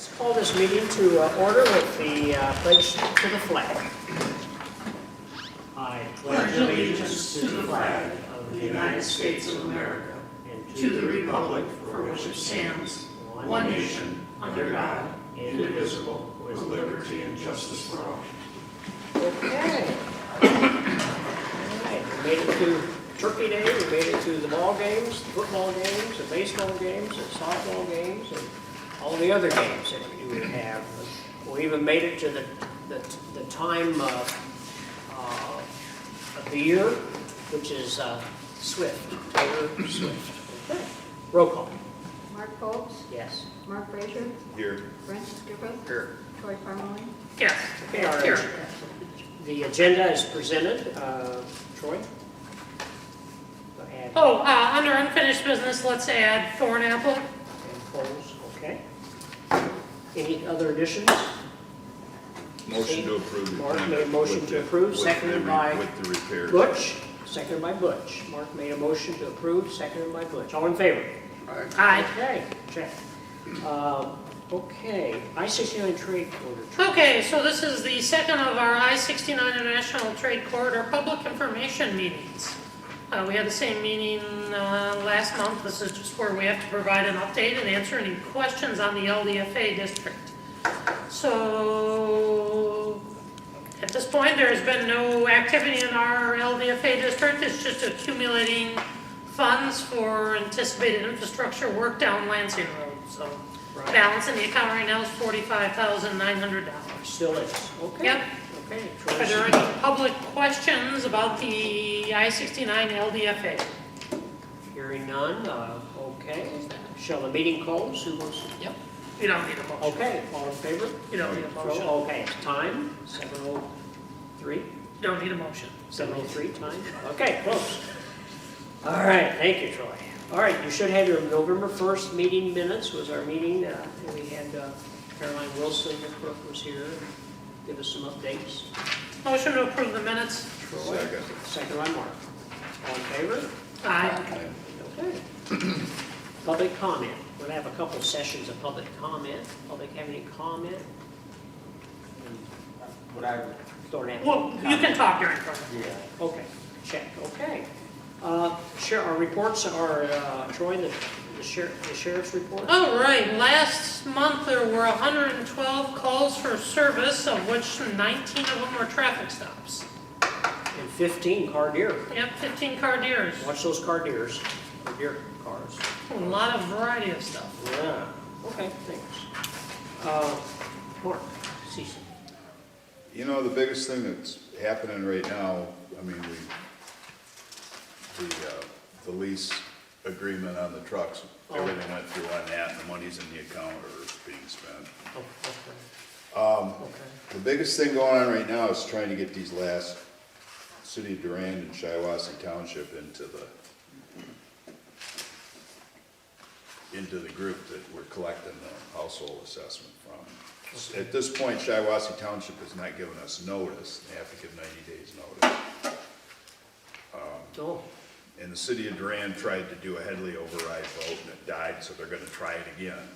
Let's call this meeting to order with the pledge to the flag. I pledge allegiance to the flag of the United States of America and to the republic for which it stands, one nation, under God, indivisible, with liberty and justice for all. Okay. All right, we made it to Turkey Day, we made it to the ball games, the football games, the baseball games, the softball games, and all the other games that you would have. We even made it to the time of the year, which is Swift, Taylor Swift. Okay. Roll call. Mark Foltz, Yes. Mark Frazier, Here. Brent Skipper, Here. Troy Parmalee. Yes. Okay, the agenda is presented. Troy? Go ahead. Oh, under unfinished business, let's add Thornapple. And polls, okay. Any other additions? Motion to approve. the Mark agenda made a motion with to the- approve, with the seconded by With the repairs. Butch, seconded by Butch. Mark made a motion to approve, seconded by Butch. All in favor? Aye. Okay, check. Okay, I-69 trade order. Okay, so this is the second of our I-69 International Trade Corridor public information meetings. We had the same meeting last month. This is just where we have to provide an update and answer any questions on the LDFA district. So, at this point, there's been no activity in our LDFA district. It's just accumulating funds for anticipated infrastructure work down Lansing Road. So, Right. balance in the account right now is $45,900. Still is, okay. Yep. Okay. Are there any public questions about the I-69 LDFA? Hearing none, okay. Shall the meeting close? Who wants to? Yep. You don't need a motion. Okay, all in favor? You don't need a motion. Okay, time, 7:03. You don't need a motion. 7:03 time? Okay, close. All right, thank you, Troy. All right, you should have your November 1st meeting minutes, was our meeting. And we had Caroline Wilson, the clerk, was here, give us some updates. Motion to approve the minutes. Troy, second by Mark. All in favor? Aye. Okay. Public comment. We're gonna have a couple sessions of public comment. Public have any comment? What I, Don't have. Well, you can talk during comment. yeah, Okay, check, okay. Share, our reports are, Troy, the sheriff's report? All right, last month there were 112 calls for service, of which 19 of them were traffic stops. And 15 car deer. Yep, 15 car deers. Watch those car deers, or deer cars. A lot of variety of stuff. Yeah, okay, thanks. Mark, Cecil. You know, the biggest thing that's happening right now, I mean, the lease agreement on the trucks, everything went through on that, and the money's in the account or it's being spent. Oh, okay. The biggest thing going on right now is trying to get these last City of Durand and Shiawassee Township into the group that we're collecting the household assessment from. At this point, Shiawassee Township has not given us notice. They have to give 90 days notice. Oh, And the City of Durand tried to do a Headley override vote and it died, so they're gonna try it again.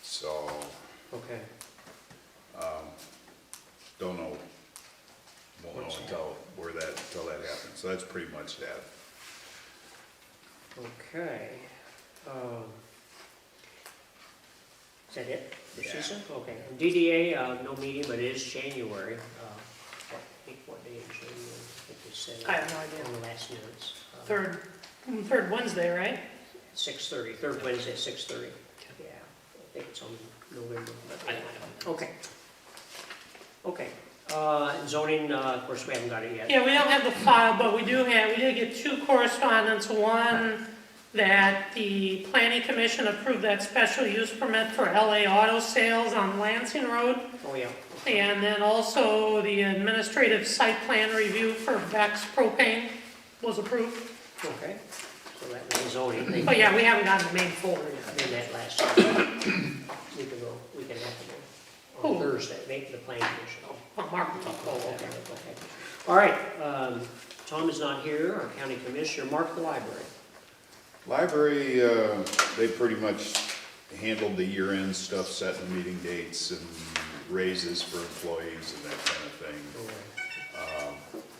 So, okay. don't know. Won't know until that happens. So that's pretty much that. Okay. Is that it? For Yeah. Cecil? Okay. And DDA, no meeting, but it is January. What day in January? I think they said. I have no idea. In the last minutes. Third Wednesday, right? 6:30, third Wednesday, 6:30. Yeah, I think it's on November. But I don't know. Okay. Okay. Zoning, of course, we haven't got it yet. Yeah, we don't have the file, but we did get two correspondence. One, that the planning commission approved that special use permit for LA Auto Sales on Lansing Road. Oh, yeah. And then also the administrative site plan review for Vex Propane was approved. Okay. So that was zoning. They But yeah, we haven't gotten the main folder yet. did that last week ago, week and a half ago. On Who? Thursday, making the planning commission. Oh, Mark will talk Oh, about okay, that. okay. All right, Tom is not here, our county commissioner. Mark, the library. Library, they pretty much handled the year-end stuff, setting the meeting dates and raises for employees and that kind of thing.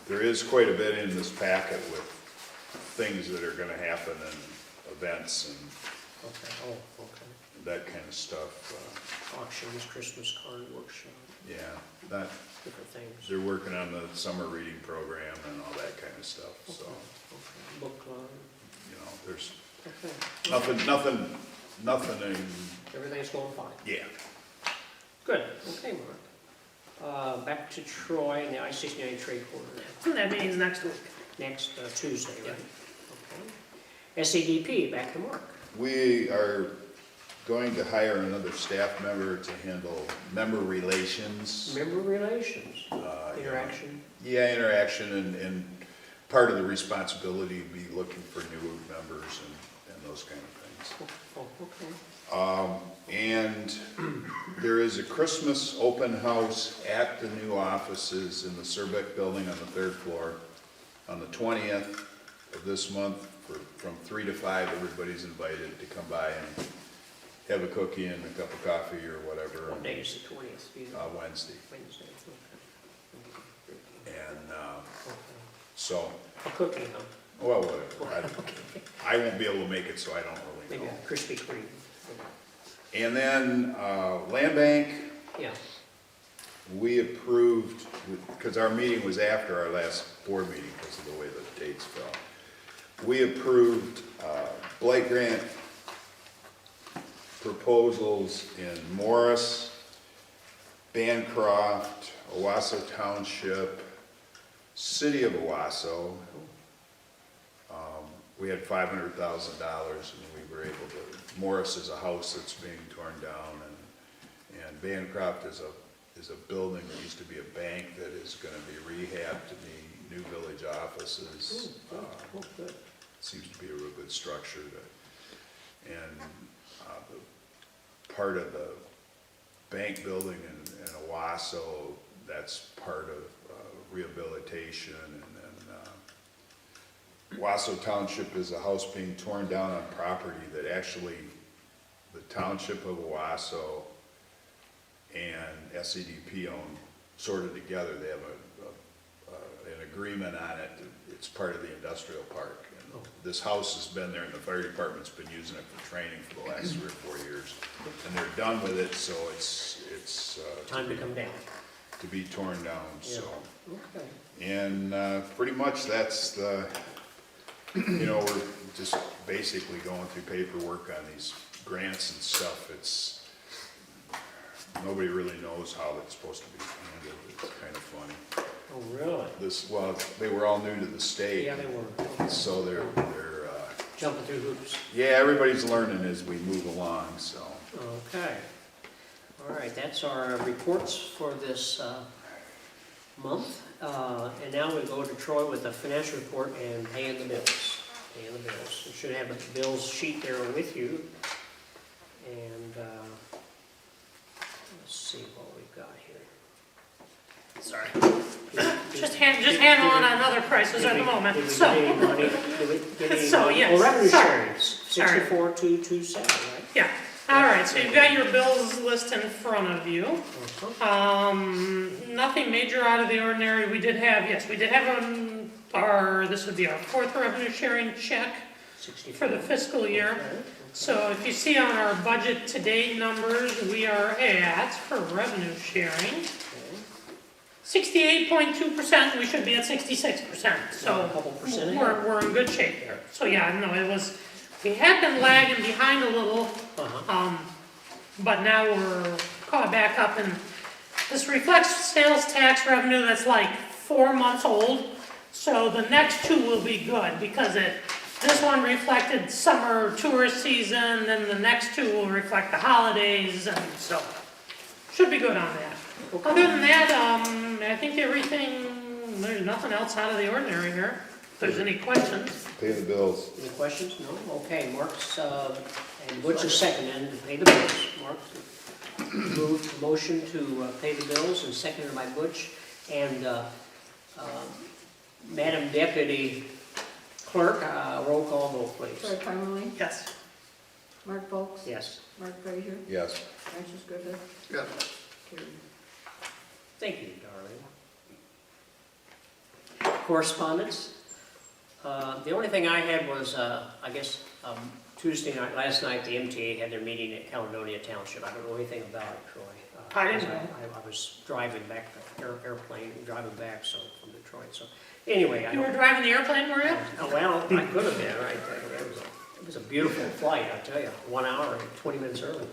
There is quite a bit in this packet with things that are gonna happen and events and Okay, oh, okay. that kind of stuff. Auctions, Christmas card workshop, Yeah, that, different things. they're working on the summer reading program and all that kind of stuff, so, Okay, book club, you know, there's okay. nothing in, Everything's going fine. yeah. Good, okay, Mark. Back to Troy and the I-69 trade corridor, That means next week. next Tuesday, right? Okay. SADP, back to Mark. We are going to hire another staff member to handle member relations. Member relations, uh, interaction. Yeah, interaction and part of the responsibility would be looking for new members and those kind of things. Oh, okay. And there is a Christmas open house at the new offices in the Surbeck building on the 3rd floor on the 20th of this month from 3 to 5. Everybody's invited to come by and have a cookie and a cup of coffee or whatever. What day is the 20th? Wednesday. Wednesday, okay. And Okay. so, A cookie, huh? well, whatever. I won't be able to make it, so I don't really Maybe know. a Krispy Kreme. And then Land Bank, Yeah, we approved, because our meeting was after our last board meeting because of the way the dates fell. We approved blight grant proposals in Morris, Bancroft, Owasso Township, City of Owasso. We had $500,000 and we were able to, Morris is a house that's being torn down and Bancroft is a building that used to be a bank that is gonna be rehabbed to be new village offices. oh, good. Seems to be a real good structure and the part of the bank building in Owasso, that's part of rehabilitation. And then Owasso Township is a house being torn down on property that actually the Township of Owasso and SCDP own sort of together. They have an agreement on it. It's part of the industrial park. And this house has been there and the fire department's been using it for training for the last 3 or 4 years. And they're done with it, so it's Time to come down. to be torn down, so. Okay. And pretty much that's the, you know, we're just basically going through paperwork on these grants and stuff. It's, nobody really knows how it's supposed to be handled. It's kind of funny. Oh, really? Well, they were all new to the state. Yeah, they were. So they're Jumping through hoops. yeah, everybody's learning as we move along, so. Okay. All right, that's our reports for this month. And now we go to Troy with the financial report and paying the bills. Paying the bills. You should have a bills sheet there with you. And let's see what we've got here. Sorry. Just handling on other prices at the moment, Did we so. get any money? Did we get any So, money? yes, Oh, revenue sorry. sharing, Sorry. 64,227, right? Yeah, all right, so you've got your bills list in front of you. Uh-huh. Nothing major out of the ordinary. We did have this would be our 4th revenue sharing check for the fiscal year. Okay. So if you see on our budget to date numbers, we are at, for revenue sharing, 68.2%, we should be at 66%, so A couple percent ahead. we're in good shape there. So yeah, no, we had been lagging behind a little, Uh-huh. but now we're caught back up, and this reflects sales tax revenue that's like 4 months old, so the next 2 will be good, because this one reflected summer tourist season, and the next 2 will reflect the holidays, and so, should be good on that. Other than that, I think there's nothing else out of the ordinary here. If there's any questions. Pay the bills. Any questions? No? Okay, Mark's, and Butch is second, and to pay the bills. Mark moved motion to pay the bills, and seconded by Butch. And Madam Deputy Clerk, roll call vote, please. Troy Parmalee, Yes. Mark Folks, Yes. Mark Frazier, Yes. Francis Griffith, Yes. carried. Thank you, darling. Correspondence? The only thing I had was, I guess, Tuesday night, last night, the MTA had their meeting at Caledonia Township. I don't know anything about it, Troy. I didn't know. I was driving back, airplane, driving back, so, from Detroit, so, anyway. I You were don't- driving the airplane, were you? Well, I could have been, right? It was a beautiful flight, I tell you, 1 hour and 20 minutes early.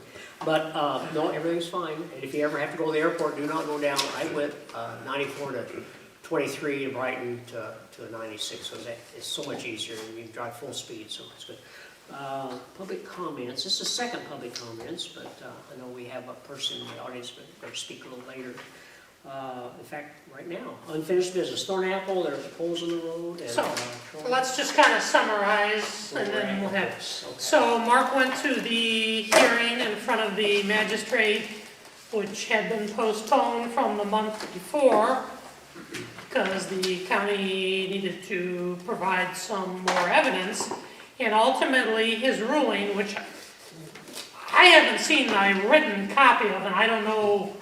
But, no, everything's fine. And if you ever have to go to the airport, do not go down. I went 94 to 23 to Brighton to a 96, so it's so much easier. You can drive full speed, so it's good. Public comments. This is second public comments, but I know we have a person in the audience, but they'll speak a little later. In fact, right now, unfinished business. Thornapple, there's poles in the road. And, So, Troy- Let's just kind of summarize, and then we'll have. Okay. So Mark went to the hearing in front of the magistrate, which had been postponed from the month before, because the county needed to provide some more evidence. And ultimately, his ruling, which I haven't seen a written copy of, and I don't know,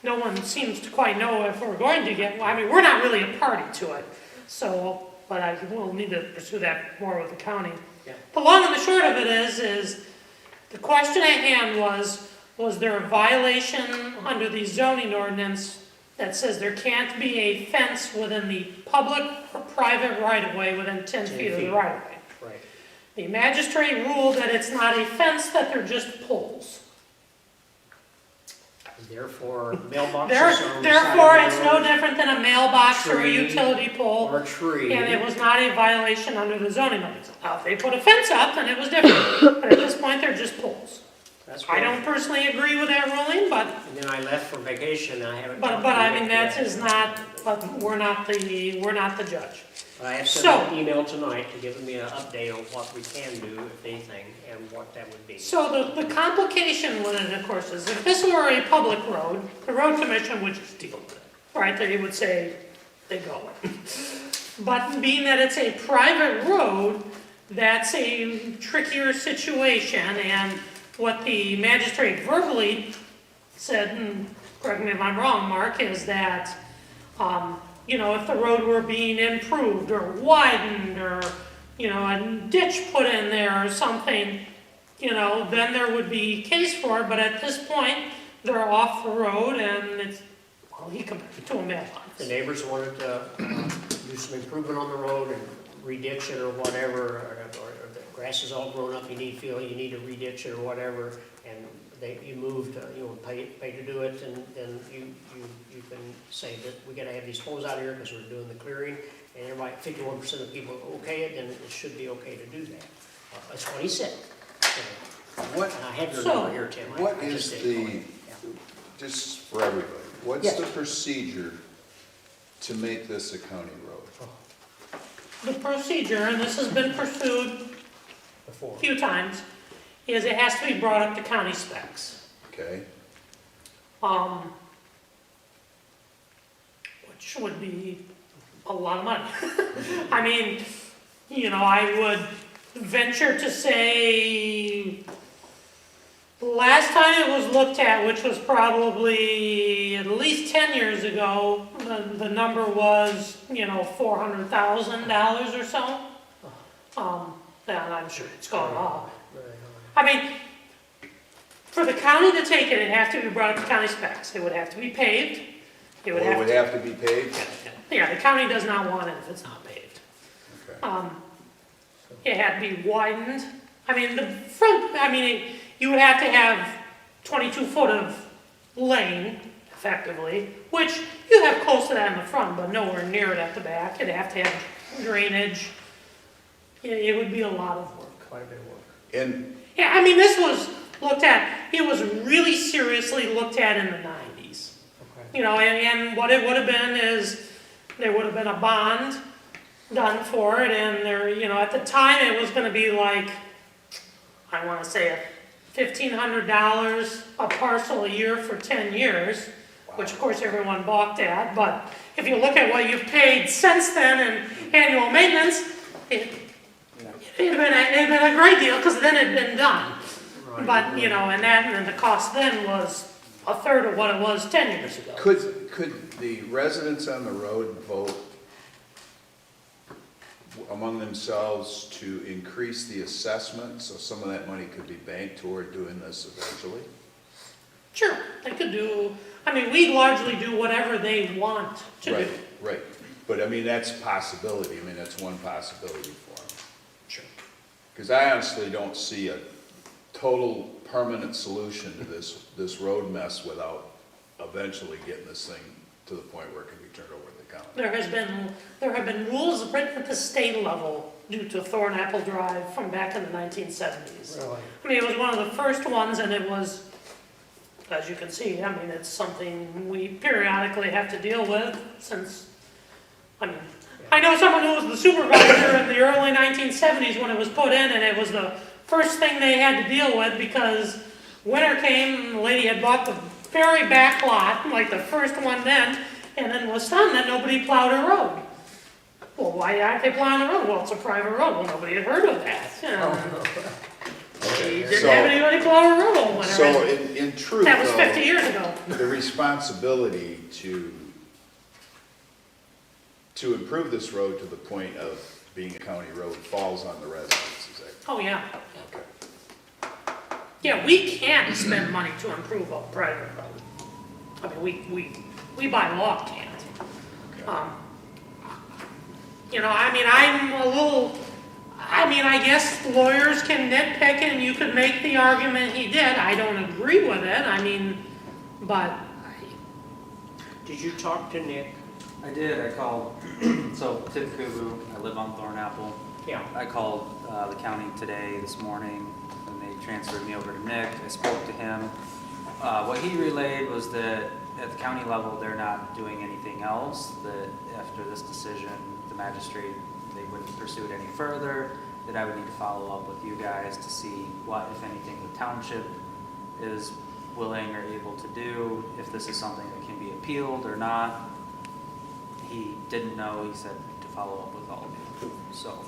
no one seems to quite know if we're going to get, I mean, we're not really a party to it. So, but I will need to pursue that more with the county. Yeah. The long and the short of it is the question at hand was there a violation under the zoning ordinance that says there can't be a fence within the public or private right-of-way within 10 feet of the right-of-way? Right. The magistrate ruled that it's not a fence, that they're just poles. Therefore, mailboxes on the side Therefore, of the it's no road, different than a mailbox or a Tree. utility pole, or a tree. and it was not a violation under the zoning ordinance. Now, if they put a fence up, then it was different, but at this point, they're just poles. That's I right. don't personally agree with that ruling, but And then I left for vacation, and I haven't. But talked I to mean, Nick that yet. is not, but we're not the judge. But I have sent So- an email tonight to give me an update on what we can do, if anything, and what that would be. So the complication with it, of course, is if this were a public road, the road commission would just deal with it, right? They would say, they go. But being that it's a private road, that's a trickier situation, and what the magistrate verbally said, and correct me if I'm wrong, Mark, is that, if the road were being improved or widened or, a ditch put in there or something, then there would be case for it, but at this point, they're off the road and it's, well, he compared it to a mailbox. The neighbors wanted to do some improvement on the road and re-ditch it or whatever, or the grass is all grown up, you need to re-ditch it or whatever, and you moved, pay to do it, and then you can say that we gotta have these poles out here because we're doing the clearing, and everybody, 51% of people okay it, then it should be okay to do that. That's what he said. What, And I have your So- number here, Tim. I What just is didn't call the, you. Yeah. just for everybody, what's Yes. the procedure to make this a county road? The procedure, and this has been pursued Before. a few times, is it has to be brought up to county specs. Okay, Which would be a lot of money. I mean, I would venture to say, last time it was looked at, which was probably at least 10 years ago, the number was, $400,000 or so. And I'm sure it's gone up. I mean, for the county to take it, it'd have to be brought up to county specs. It would have to be paved. It would well, it would have have to be paved? to, yeah, the county does not want it if it's not paved. Okay. It had to be widened. I mean, the front, you would have to have 22 foot of lane, effectively, which you have close to that in the front, but nowhere near it at the back. It'd have to have drainage. It would be a lot of work. Quite a bit of work. And, Yeah, this was looked at, it was really seriously looked at in the 90s. Okay. And what it would have been is, there would have been a bond done for it, and there, at the time, it was gonna be like, I wanna say $1,500 a parcel a year for 10 years, which of course everyone balked at, but if you look at what you've paid since then in annual maintenance, it'd been a great deal, because then it'd been done. But, you know, and then the cost then was a third of what it was 10 years ago. Could the residents on the road vote among themselves to increase the assessment, so some of that money could be banked toward doing this eventually? Sure, they could do, I mean, we largely do whatever they want to do. Right, right. But I mean, that's a possibility. I mean, that's one possibility for them. Sure. Because I honestly don't see a total permanent solution to this road mess without eventually getting this thing to the point where it can be turned over to the county. There have been rules written at the state level due to Thornapple Drive from back in the 1970s. Really? I mean, it was one of the first ones, and it was, as you can see, I mean, it's something we periodically have to deal with since, I mean, I know someone who was the supervisor in the early 1970s when it was put in, and it was the first thing they had to deal with because winter came, the lady had bought the very back lot, like the first one then, and then was stunned that nobody plowed her road. Well, why aren't they plowing the road? Well, it's a private road. Well, nobody had heard of that. They didn't have anybody plow her road all winter. So in truth, That was 50 though, years ago. the responsibility to improve this road to the point of being a county road falls on the residents, is that? Oh, yeah. Okay. Yeah, we can't spend money to improve a private road. I mean, we by law can't. You know, I mean, I guess lawyers can nitpick and you could make the argument he did. I don't agree with it, I mean, but Did you talk to Nick? I did, I called, so Tim Kubu, I live on Thornapple. Yeah. I called the county today, this morning, and they transferred me over to Nick. I spoke to him. What he relayed was that at the county level, they're not doing anything else, that after this decision, the magistrate, they wouldn't pursue it any further, that I would need to follow up with you guys to see what, if anything, the township is willing or able to do, if this is something that can be appealed or not. He didn't know, he said to follow up with all of you, so.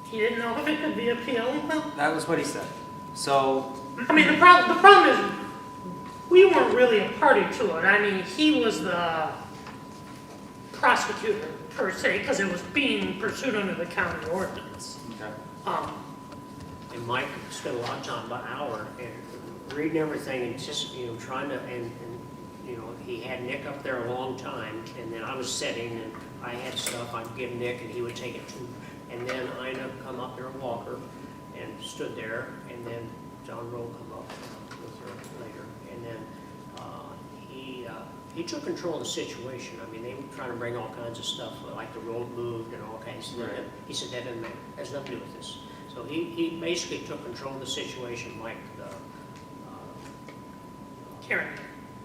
he didn't know if it could be appealed. That was what he said. So, I mean, the problem is, we weren't really a party to it. I mean, he was the prosecutor, per se, because it was being pursued under the county ordinance. okay. And Mike spent a lot of time, about an hour, and reading everything and just, you know, trying to, and you know, he had Nick up there a long time, and then I was sitting, and I had stuff I'd give Nick, and he would take it to, and then Ina come up there, Walker, and stood there, and then John Rowe come up with her later, and then he took control of the situation. I mean, they were trying to bring all kinds of stuff, like the road moved and all kinds of stuff. Right. He said, that doesn't matter, has nothing to do with this. So he basically took control of the situation, like the, Karen.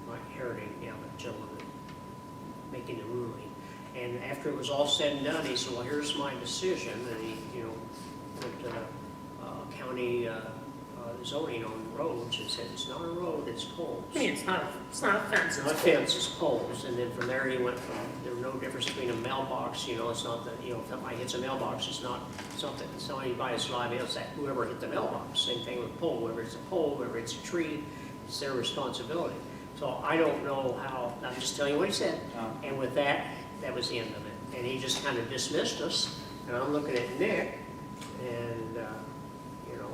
Mike Heritage, yeah, the gentleman making the ruling. And after it was all said and done, he said, well, here's my decision. And he, you know, went to county zoning on roads and said, it's not a road, it's poles. I mean, it's not a fence. It's not a fence, it's poles. And then from there, he went from, there was no difference between a mailbox, you know, it's not that, you know, if somebody hits a mailbox, it's not something, somebody buys liability, it's that whoever hit the mailbox. Same thing with a pole, whether it's a pole, whether it's a tree, it's their responsibility. So I don't know how, I'm just telling you what he said. And with that, that was the end of it. And he just kind of dismissed us. And I'm looking at Nick, and, you know,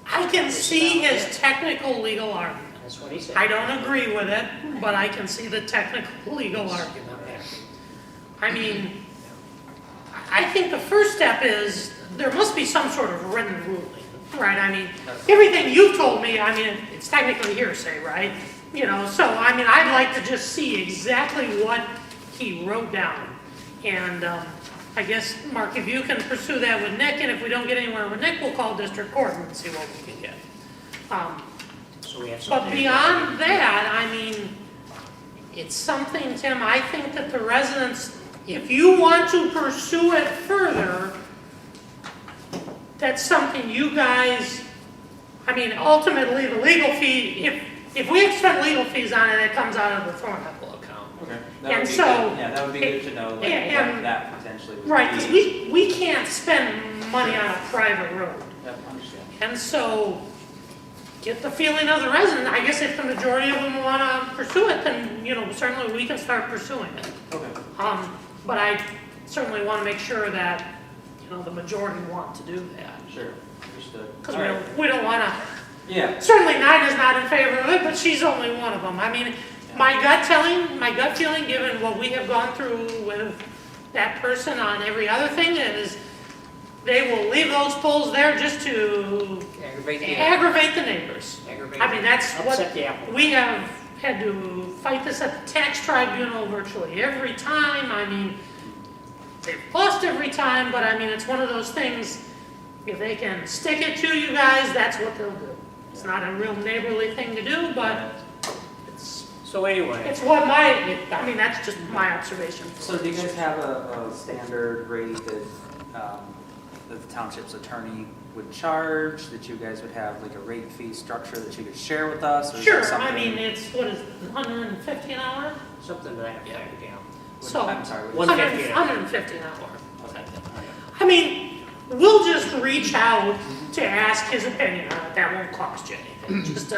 I can see his technical legal argument. that's what he said. I don't agree with it, but I can see the technical legal argument. I mean, I think the first step is there must be some sort of written ruling, right? I mean, everything you've told me, I mean, it's technically hearsay, right? You know, so I mean, I'd like to just see exactly what he wrote down. And I guess, Mark, if you can pursue that with Nick, and if we don't get anywhere with Nick, we'll call district court and see what we can get. So we have But something. beyond that, I mean, it's something, Tim, I think that the residents, if you want to pursue it further, that's something you guys, I mean, ultimately, the legal fee, if we have to spend legal fees on it, it comes out of the Thornapple account. Okay. And That would be so, good. Yeah, that would be good to know, like, and- what that potentially would be. Right, because we can't spend money on a private road. Yep, understand. And so, get the feeling of the resident. I guess if the majority of them want to pursue it, then, certainly we can start pursuing it. Okay. But I certainly want to make sure that, the majority want to do that. Sure, understood. Because All right. we don't want to, Yeah, certainly Nina's not in favor of it, but she's only one of them. I mean, my gut feeling, given what we have gone through with that person on every other thing, is they will leave those poles there just to aggravate the neighbors. I mean, that's what, Upset the apple. we have had to fight this at the tax tribunal virtually every time. I mean, they've lost every time, but I mean, it's one of those things, if they can stick it to you guys, that's what they'll do. It's not a real neighborly thing to do, but So anyway, it's that's just my observation. so do you guys have a standard rate that the township's attorney would charge, that you guys would have like a rate fee structure that you could share with us? Or is Sure, it something- I mean, it's, what is it, 150 an hour? something to that effect, yeah. So, I'm sorry. One- 150 an hour. 150 an hour. Okay. I mean, we'll just reach out to ask his opinion on it, that won't cost you anything, just,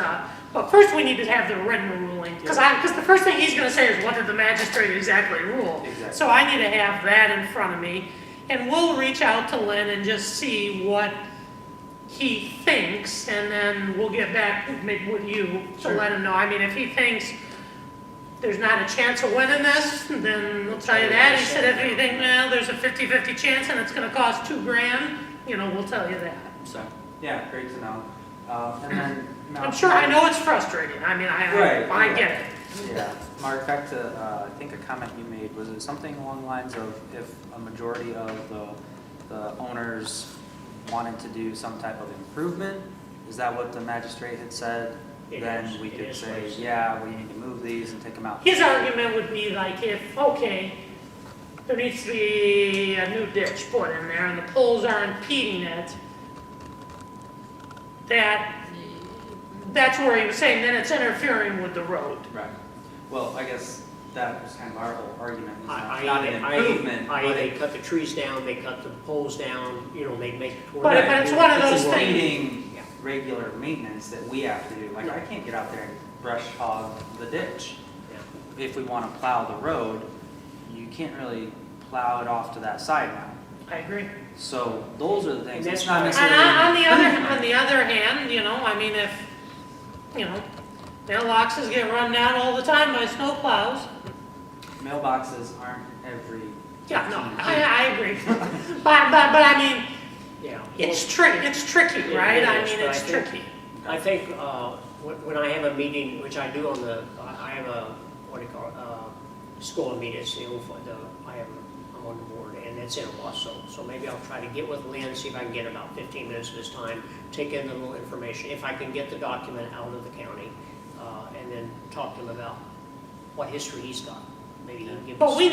but first we need to have the written ruling, because the first thing he's gonna say is, what did the magistrate exactly rule? Exactly. So I need to have that in front of me, and we'll reach out to Lynn and just see what he thinks, and then we'll get back maybe with you to let him know. I mean, if he thinks there's not a chance of winning this, then we'll tell you that. He said if you think, well, there's a 50-50 chance and it's gonna cost $2,000, we'll tell you that, so. Yeah, great to know. And then. I'm sure, I know it's frustrating, I mean, Right, I yeah. get it. Yeah, Mark, back to, I think a comment you made, was it something along the lines of if a majority of the owners wanted to do some type of improvement? Is that what the magistrate had said? It Then is. we It could is what say, he said. yeah, we need to move these and take them out. His argument would be like if, okay, there needs to be a new ditch put in there and the poles are impeding it, that's where he was saying, then it's interfering with the road. Right. Well, I guess that was kind of our whole argument, is I- not an improvement, but They cut the trees down, they cut the poles down, they make. But it's one of those it's things. needing Yeah. regular maintenance that we have to do. Like, I can't get out there and brush hog the ditch. Yeah. If we want to plow the road, you can't really plow it off to that side now. I agree. So those are the things, And it's that's not why- necessarily. On the other hand, I mean, if, mailboxes get run down all the time by snow plows. Mailboxes aren't every. Yeah, no, 15 feet. I agree. But I mean, Yeah. it's tricky, It right? I is, mean, but it's I think- tricky. I think when I have a meeting, which I do I have a, school meeting, it's I'm on the board, and it's in Wausau. So maybe I'll try to get with Lynn, see if I can get about 15 minutes of his time, take in a little information, if I can get the document out of the county, and then talk to him about what history he's got. Maybe he can give us. But we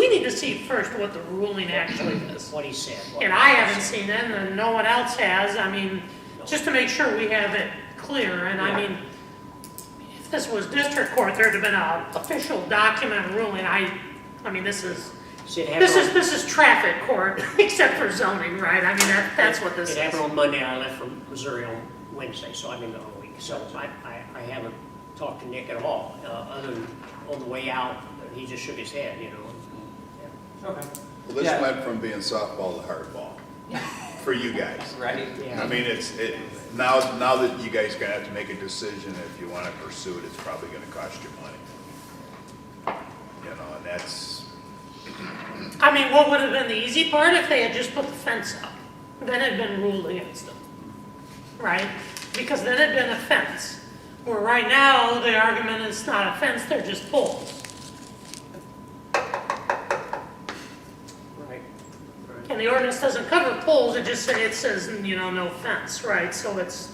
need to see first what the ruling actually is. What he said. And I haven't seen it, and no one else has. I mean, just to make sure we have it clear. And I Yeah. mean, if this was district court, there'd have been an official document ruling. I mean, this is See, it happened this is traffic court, except for zoning, right? I mean, that's what this It happened is. on Monday, I left from Missouri on Wednesday, so I've been gone a week. So I haven't talked to Nick at all, other than on the way out, he just shook his head, Yeah. Okay. Well, this Yeah. went from being softball to hardball for you guys. Right? Yeah. I mean, now that you guys gonna have to make a decision, if you wanna pursue it, it's probably gonna cost you money. And that's, I mean, what would have been the easy part if they had just put the fence up? Then it'd been ruled against them, right? Because then it'd been a fence. Where right now, the argument is not a fence, they're just poles. Right. And the ordinance doesn't cover poles, it says, no fence, right? So it's,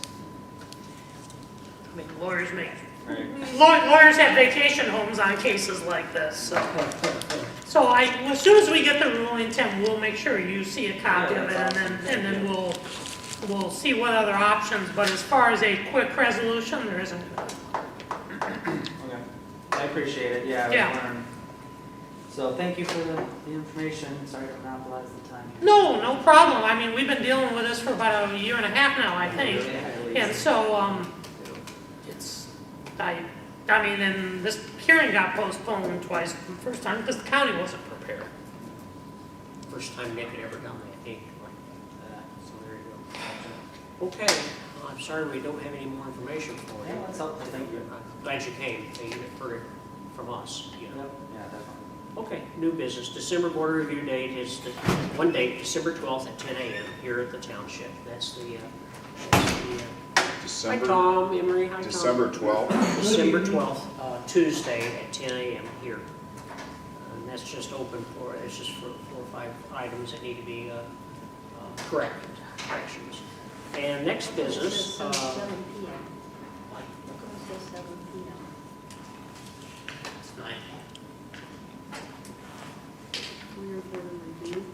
I mean, lawyers Right. lawyers have vacation homes on cases like this, so. So as soon as we get the ruling, Tim, we'll make sure you see a copy of it, and then we'll see what other options, but as far as a quick resolution, there isn't. Okay. I appreciate it, yeah. Yeah. So thank you for the information. Sorry to monopolize the time. No, no problem. I mean, we've been dealing with this for about a year and a half now, I think. And so, I mean, and this hearing got postponed twice, the first time, because the county wasn't prepared. First time Nick had ever done that, I think, like that, so there you go. Okay, well, I'm sorry we don't have any more information for you. Yeah, that's helpful. Thank you. I'm glad you came, so you heard it from us, you know. Yep. Yeah, definitely. Okay, new business, December board review date is one date, December 12th at 10 a.m. here at the township. That's the, hi December, Tom, Emery, hi Tom. December 12th. December 12th, Tuesday at 10 a.m. here. And that's just open for, it's just for 4 or 5 items that need to be corrections. And next business, Seven PM. what? It says 7 PM. It's 9. Career board and review.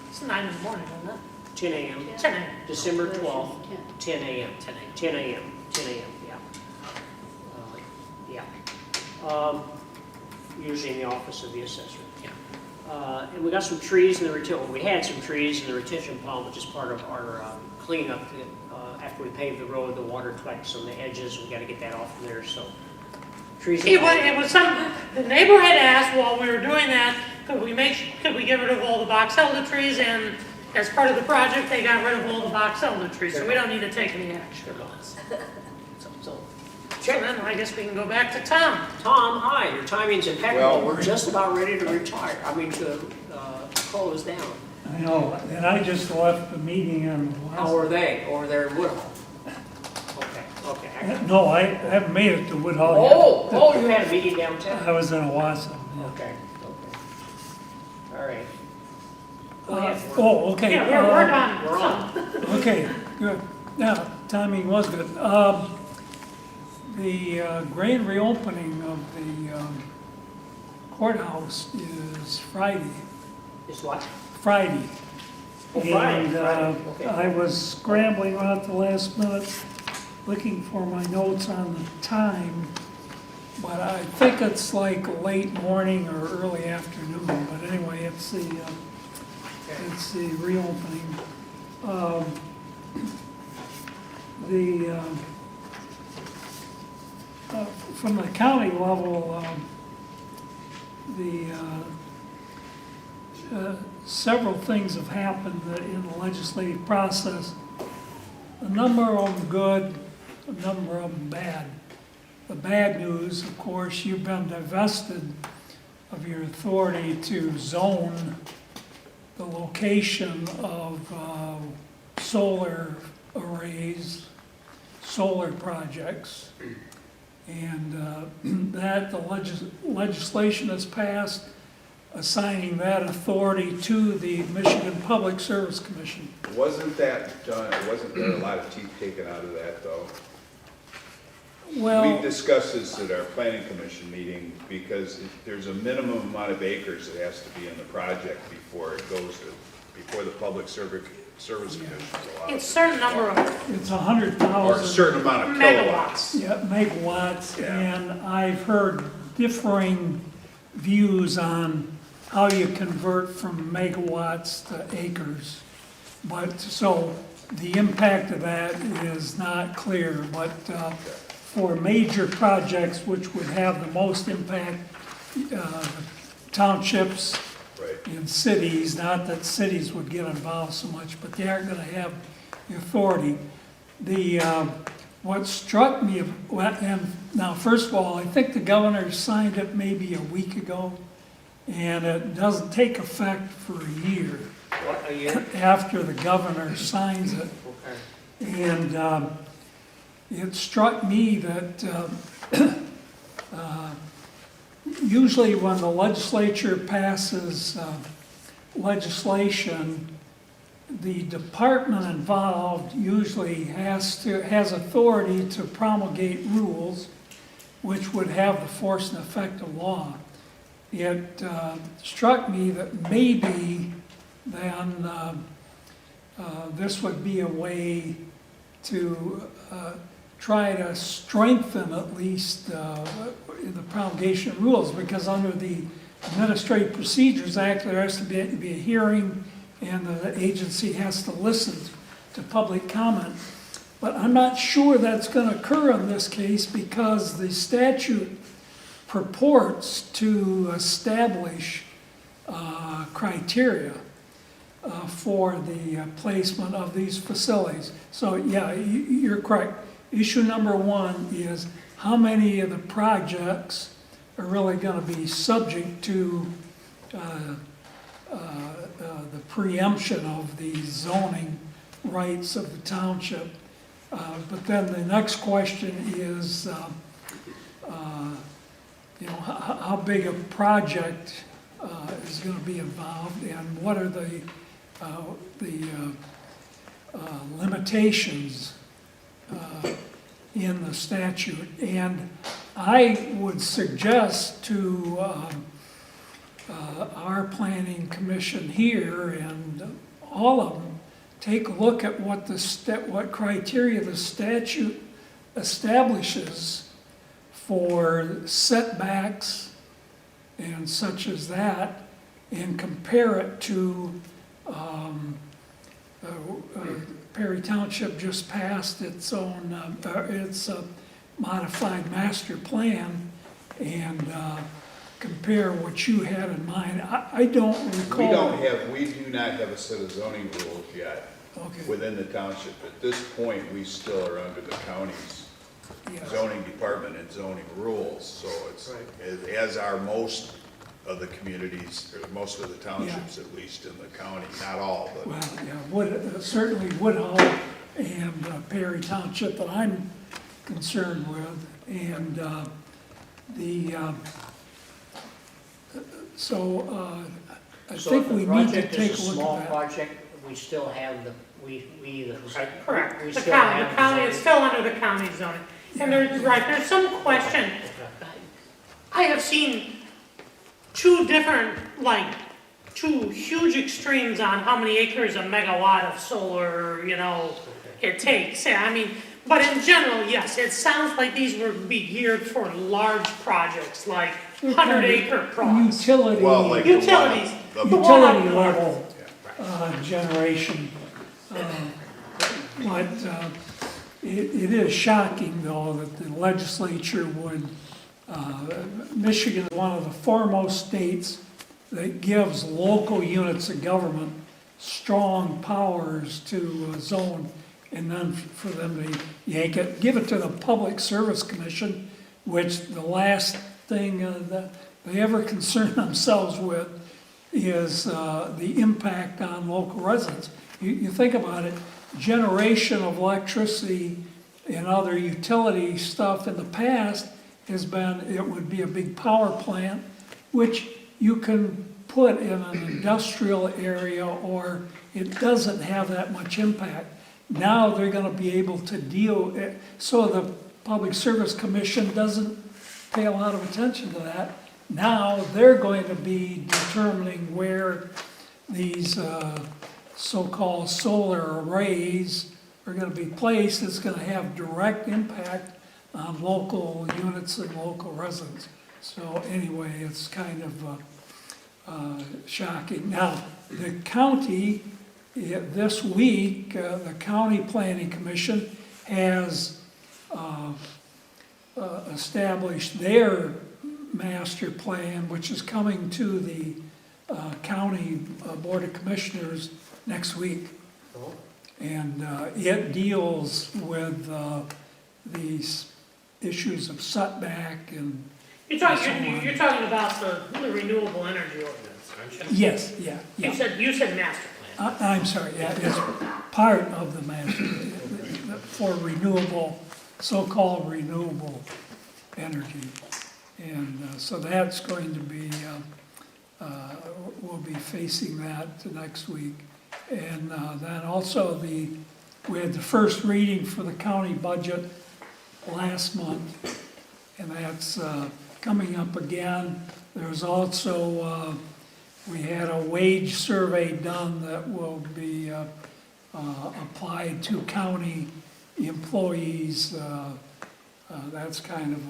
It's 9 in the morning, isn't it? 10 a.m. 10 a.m. December Version 12th, 10. 10 a.m. 10 a.m., yeah. Usually in the office of the assessor. Yeah. And we got some trees in the retention, we had some trees in the retention pond, which is part of our cleanup. After we pave the road, the water collects on the edges, we gotta get that off from there, so. Trees. It was some, the neighbor had asked while we were doing that, could we get rid of all the box elder trees? And as part of the project, they got rid of all the box elder trees, so we don't need to take any action on this. So, So then I guess we can go back to Tom. Tom, hi, your timing's impeccable, Well- we're just about ready to retire, to close down. I know, and I just left the meeting on How are they, over there in Woodhull? Okay, I No, I haven't made it to Woodhull yet. Oh, you had a meeting downtown? I was in Owasso, yeah. Okay. All right. Go ahead. Oh, okay. Yeah, we're done. We're on. Okay, good. Now, timing was good. The grand reopening of the courthouse is Friday. It's what? Friday. Oh, Friday, And Friday, okay. I was scrambling around at the last minute, looking for my notes on the time, but I think it's like late morning or early afternoon, but anyway, it's the reopening. From the county level, several things have happened in the legislative process. A number of them good, a number of them bad. The bad news, of course, you've been divested of your authority to zone the location of solar arrays, solar projects. And that the legislation has passed assigning that authority to the Michigan Public Service Commission. Wasn't that done, wasn't there a lot of teeth taken out of that, though? We Well, discussed this at our planning commission meeting, because there's a minimum amount of acres that has to be in the project before it goes to, before the Public Service Commission is allowed. It's a certain number of it's Or a 100,000 certain amount of kilowatts. megawatts. megawatts, Yeah. and I've heard differing views on how you convert from megawatts to acres. But, so, the impact of that is not clear, but for major projects which would have the most impact, townships Right. in cities, not that cities would get involved so much, but they aren't gonna have the authority. What struck me, and now, first of all, I think the governor signed it maybe a week ago, and it doesn't take effect for a year What, a year? after the governor signs it. Okay. And it struck me that usually when the legislature passes legislation, the department involved usually has authority to promulgate rules which would have the force and effect of law. It struck me that maybe then this would be a way to try to strengthen at least in the promulgation rules, because under the Administrative Procedures Act, there has to be a hearing, and the agency has to listen to public comment. But I'm not sure that's gonna occur in this case, because the statute purports to establish criteria for the placement of these facilities. So, yeah, you're correct. Issue number one is how many of the projects are really gonna be subject to the preemption of the zoning rights of the township. But then the next question is, you know, how big a project is gonna be involved, and what are the limitations in the statute. And I would suggest to our planning commission here, and all of them, take a look at what what criteria the statute establishes for setbacks and such as that, and compare it to, Perry Township just passed its own, its modified master plan, and compare what you had in mind. I don't recall. We do not have a set of zoning rules yet Okay. within the township. At this point, we still are under the county's Yes. zoning department and zoning rules, so it's, as are most of the communities, or most of the townships at least in the county, not all, but. Well, yeah, certainly Woodhull and Perry Township that I'm concerned with, and so I So think if the we need to project take is a a look small at that. project, we still have the, Correct. We The still county, have the county, zoning. it's still under the county zoning. And there's, right, there's some question. I have seen two different, like, two huge extremes on how many acres a megawatt of solar, you know, it takes. Yeah, I mean, but in general, yes, it sounds like these would be geared for large projects, like 100-acre plots. Utility. Well, like the one- Utilities. the- The one up Utility north. level generation. But it is shocking, though, that the legislature would, Michigan is one of the foremost states that gives local units of government strong powers to zone, and then for them to yank it, give it to the Public Service Commission, which the last thing that they ever concern themselves with is the impact on local residents. You think about it, generation of electricity and other utility stuff in the past has been, it would be a big power plant, which you can put in an industrial area, or it doesn't have that much impact. Now they're gonna be able to deal, so the Public Service Commission doesn't pay a lot of attention to that. Now they're going to be determining where these so-called solar arrays are gonna be placed. It's gonna have direct impact on local units and local residents. So anyway, it's kind of shocking. Now, the county, this week, the County Planning Commission has established their master plan, which is coming to the County Board of Commissioners next week. And it deals with these issues of setback and. You're talking about the renewable energy ordinance, aren't you? Yes, yeah, You yeah. said master plan. I'm sorry, yeah, it's part of the master, for renewable, so-called renewable energy. And so that's going to be, we'll be facing that next week. And then also we had the first reading for the county budget last month, and that's coming up again. There's also, we had a wage survey done that will be applied to county employees, that's kind of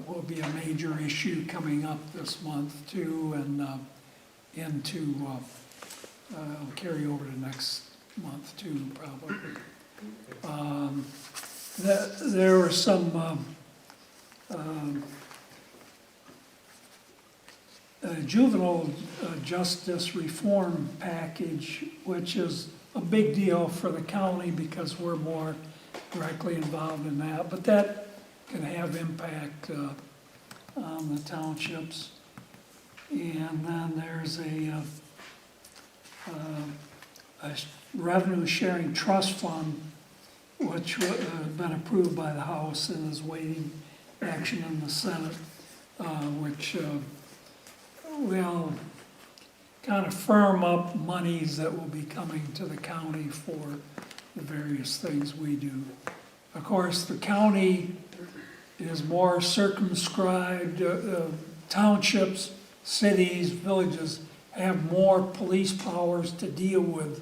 will be a major issue coming up this month too, and into, it'll carry over to next month too, probably. There were some juvenile justice reform package, which is a big deal for the county because we're more directly involved in that, but that can have impact on the townships. And then there's a revenue sharing trust fund, which has been approved by the House and is waiting action in the Senate, which will kind of firm up monies that will be coming to the county for the various things we do. Of course, the county is more circumscribed. Townships, cities, villages have more police powers to deal with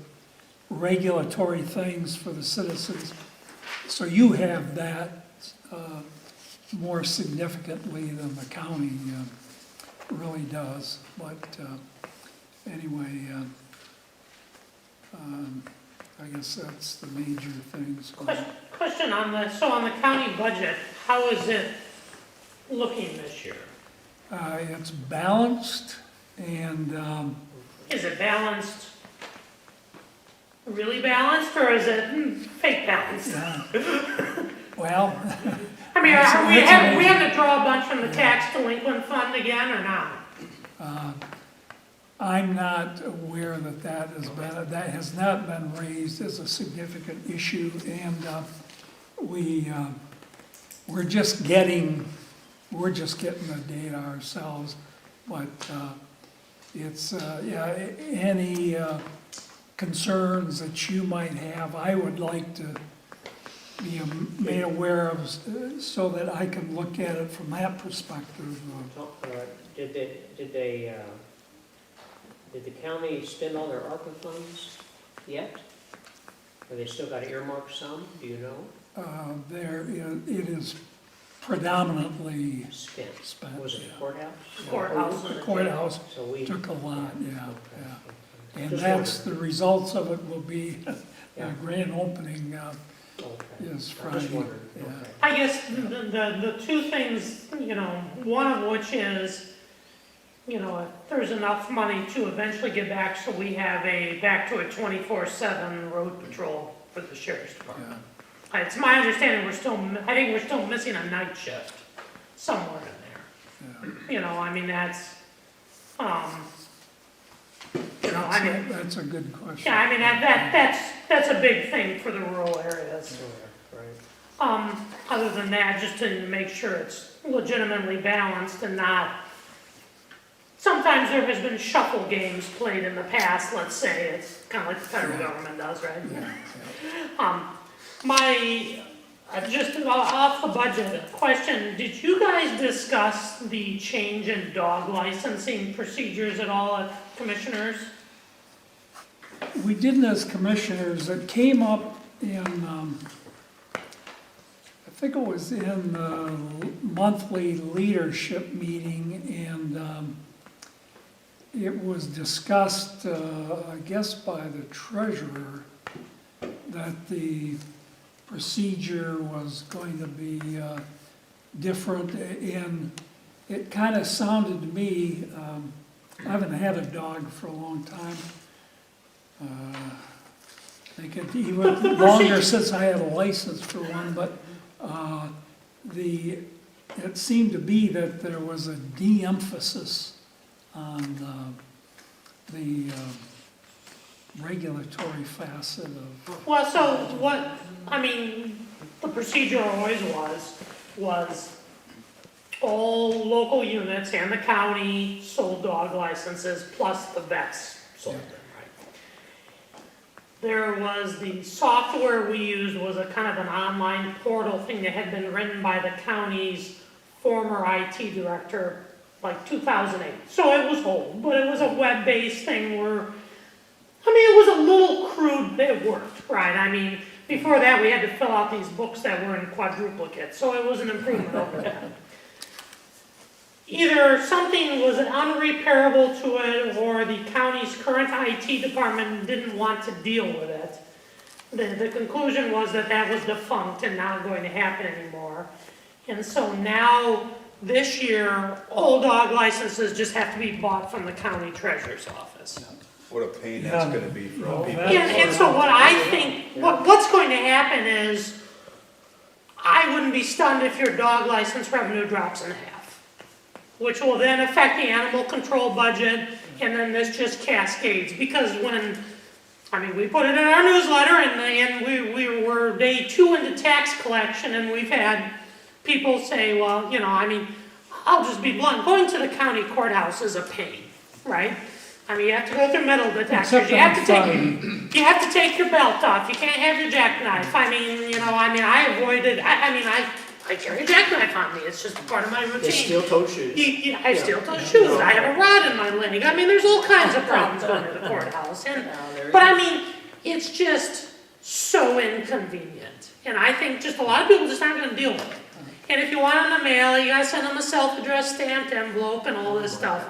regulatory things for the citizens. So you have that more significantly than the county really does. But anyway, I guess that's the major things. Question on so on the county budget, how is it looking this year? It's balanced, and Is it balanced, really balanced, or is it fake balanced? well, I mean, That's we have to draw a bunch from the tax delinquent fund again, or not? I'm not aware that that has not been raised as a significant issue, and we're just getting the data ourselves, but it's any concerns that you might have, I would like to be made aware of so that I can look at it from that perspective. Did the county spend all their ARPA funds yet? Or they still got to earmark some, do you know? It is predominantly Spent. spent. Was it the yeah. courthouse? The courthouse So we. took a lot, yeah. Okay. And Just that's, the wondering. results of it will be, Yeah. grand opening Okay. is I Friday. just wondered, Yeah. okay. I guess the two things, one of which is, if there's enough money to eventually get back so we have back to a 24/7 road patrol for the sheriff's department. It's my understanding I think we're still missing a night shift somewhere in there. I mean, that's, That's a good question. yeah, I mean, that's a big thing for the rural areas. Right. Other than that, just to make sure it's legitimately balanced and not, sometimes there has been shuffle games played in the past, let's say, it's kind of like the federal government does, right? Just off the budget, question, did you guys discuss the change in dog licensing procedures at all, commissioners? We didn't as commissioners, it came up in, I think it was in the monthly leadership meeting, and it was discussed, I guess by the treasurer, that the procedure was going to be different, and it kind of sounded to me, I haven't had a dog for a long time. I think it even longer since I had a license for one, but it seemed to be that there was a de-emphasis on the regulatory facet of. Well, so what, the procedure always was all local units and the county sold dog licenses, plus the vets sold them, right? There was the software we used was a kind of an online portal thing that had been written by the county's former IT director, like 2008. So it was old, but it was a web-based thing where, it was a little crude, but it worked, right? before that, we had to fill out these books that were in quadruplicate, so it was an improvement over that. Either something was unrepairable to it, or the county's current IT department didn't want to deal with it. The conclusion was that that was defunct and not going to happen anymore. And so now, this year, all dog licenses just have to be bought from the county treasurer's office. What a pain that's gonna be for all people. And so what I think, what's going to happen is, I wouldn't be stunned if your dog license revenue drops in half, which will then affect the animal control budget, and then this just cascades, because we put it in our newsletter, and we were day 2 into tax collection, and we've had people say, well, I'll just be blunt, going to the county courthouse is a pain, right? You have to go through metal detectors, you have to take your belt off, you can't have your jackknife. I avoided, I carry a jackknife on me, it's just part of my routine. It's steel-toed shoes. I have steel-toed shoes, I have a rod in my leg, there's all kinds of problems going to the courthouse. But it's just so inconvenient. And I think just a lot of people just aren't gonna deal with it. And if you want it in the mail, you gotta send them a self-addressed stamped envelope and all this stuff.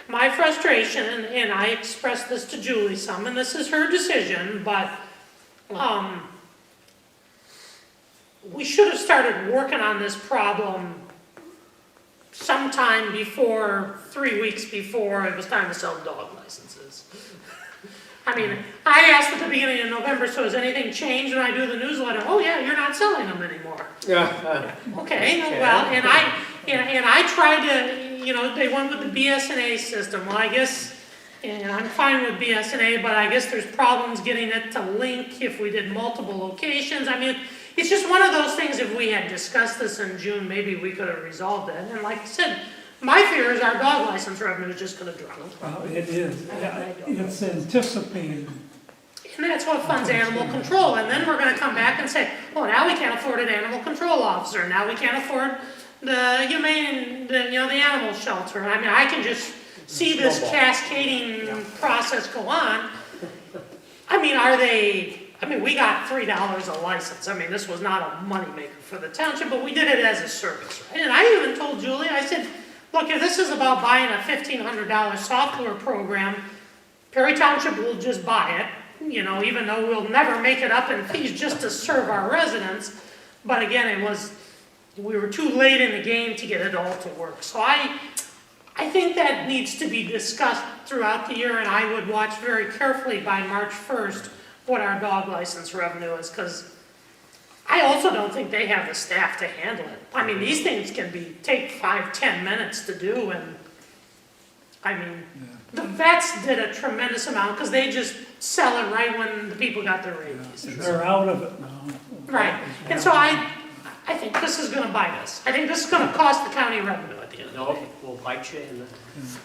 My frustration, and I expressed this to Julie some, and this is her decision, but we should have started working on this problem sometime before, 3 weeks before it was time to sell dog licenses. I asked at the beginning of November, so has anything changed? And I do the newsletter, oh yeah, you're not selling them anymore. Yeah. Okay, well, and I tried to, they went with the BSNA system. Well, I guess, and I'm fine with BSNA, but I guess there's problems getting it to link if we did multiple locations. It's just one of those things, if we had discussed this in June, maybe we could have resolved it. And like I said, my fear is our dog license revenue is just gonna drop. Well, it is, it's anticipated. And that's what funds animal control, and then we're gonna come back and say, well, now we can't afford an animal control officer, now we can't afford the humane, the animal shelter. I can just see this cascading process go on. We got $3 a license, this was not a moneymaker for the township, but we did it as a service, right? And I even told Julie, I said, look, if this is about buying a $1,500 software program, Perry Township will just buy it, even though we'll never make it up in fees just to serve our residents. But again, we were too late in the game to get it all to work. So I think that needs to be discussed throughout the year, and I would watch very carefully by March 1st what our dog license revenue is, because I also don't think they have the staff to handle it. These things can take 5-10 minutes to do, and the vets did a tremendous amount, because they just sell it right when the people got their rabies. They're out of it now. Right, and so I think this is gonna bite us. I think this is gonna cost the county revenue at the end of the No, day. we'll bite you in the.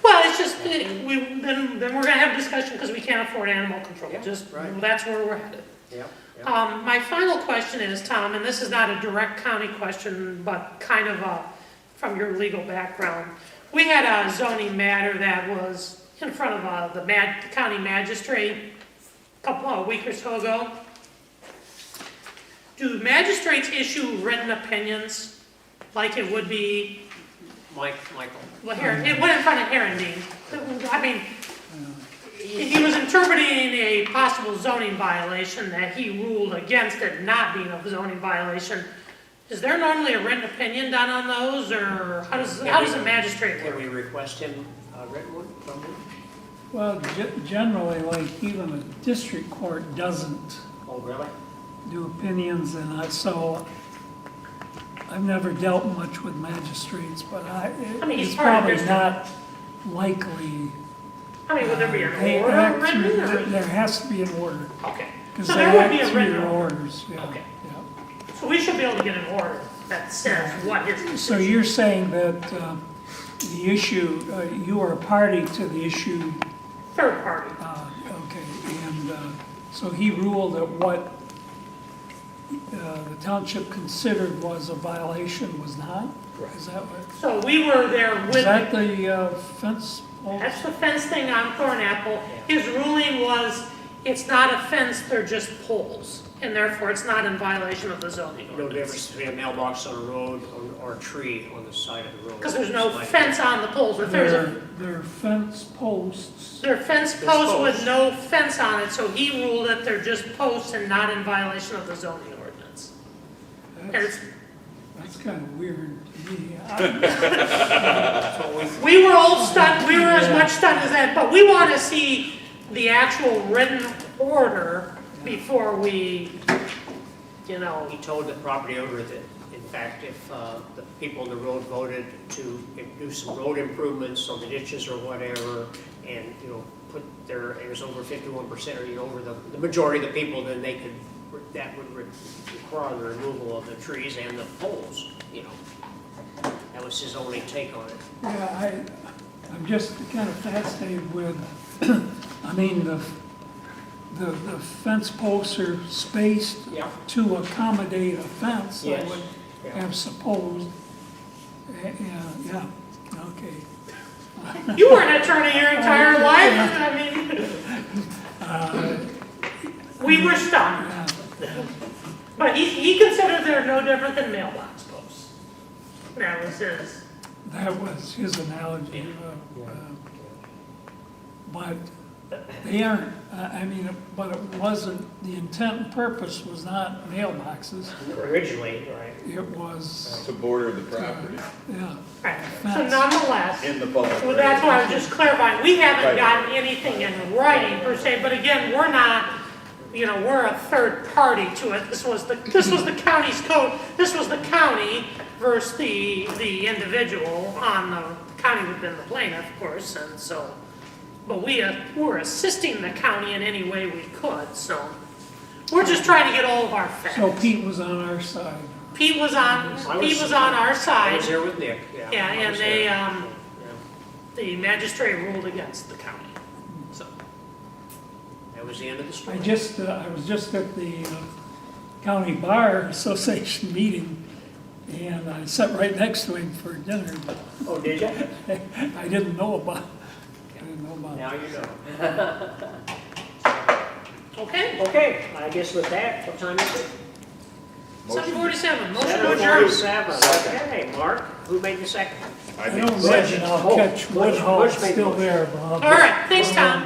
Well, it's just, then we're gonna have a discussion, because we can't afford animal control, Yeah, just, right. that's where we're headed. Yeah. My final question is, Tom, and this is not a direct county question, but kind of from your legal background. We had a zoning matter that was in front of the county magistrate a week or so ago. Do magistrates issue written opinions like it would be? Michael. Well, here, it went in front of Herendeen. He was interpreting a possible zoning violation that he ruled against it not being a zoning violation. Is there normally a written opinion done on those, or how does a magistrate Can work? we request him a written one from him? Well, generally, like even a district court doesn't Oh, really? do opinions, and so I've never dealt much with magistrates, but he's it's part of probably district. not likely. Would there be an They order act written? through- Or? There has to be an order, Okay, because so they there would be act a through written your order. orders, yeah. Okay. Yeah. So we should be able to get an order that says what is. So you're saying that the issue, you are a party to the issue, Third party. okay, and so he ruled that what the township considered was a violation was not? Is that what? So we were there with. Is that the fence? That's the fence thing on Thornapple. His ruling was it's not a fence, they're just poles, and therefore it's not in violation of the zoning No ordinance. difference between a mailbox on a road or a tree on the side of the road. Because there's no Like- fence on the poles, if there's a, They're fence posts. they're fence There's posts with posts. no fence on it, so he ruled that they're just posts and not in violation of the zoning ordinance. And it's, That's kind of weird to me. That's what we were all stunned, we were as much stunned as that, but we want to see the actual written order before we, you know, He told the property owner that, in fact, if the people on the road voted to do some road improvements on the ditches or whatever, and, you know, put their, it was over 51%, or, you know, over the majority of the people, then they could, that would require the removal of the trees and the poles, you know. That was his only take on it. Yeah, I'm just kind of fascinated with, I mean, the fence posts are spaced Yeah. to accommodate a fence, I Yes. would Yeah. have supposed. Yeah, okay. you were an attorney your entire life, I mean, we were stunned. Yeah. But he considered they're no different than mailbox posts. That was his. That was his analogy. But they aren't, I mean, but it wasn't, the intent and purpose was not mailboxes. Originally, right. It was, To border the property yeah. Right. So Fence. nonetheless, in the public. well, that's why I was just clarifying, we haven't Right. gotten anything in writing per se, but again, we're not, you know, we're a third party to it. This was the county's code, this was the county versus the individual on the, county would have been the plaintiff, of course, and so, but we're assisting the county in any way we could, so. We're just trying to get all of our So facts. Pete was on our side. Pete was on our I side, was there with Nick, yeah. yeah, I and was they, there. um, Yeah. the magistrate ruled against the county, so. That was the end of the story. I was just at the County Bar Association meeting, and I sat right next to him for dinner, but Oh, did you? I didn't know about it. I didn't know about it. Now you know. Okay, Okay, I guess with that, what time is it? 7:47, motion to adjourn. 7:47. Okay, Mark, who made the second? I don't imagine I'll catch Butch Woodhull made the still motion. there, Bob. All right, thanks, Tom.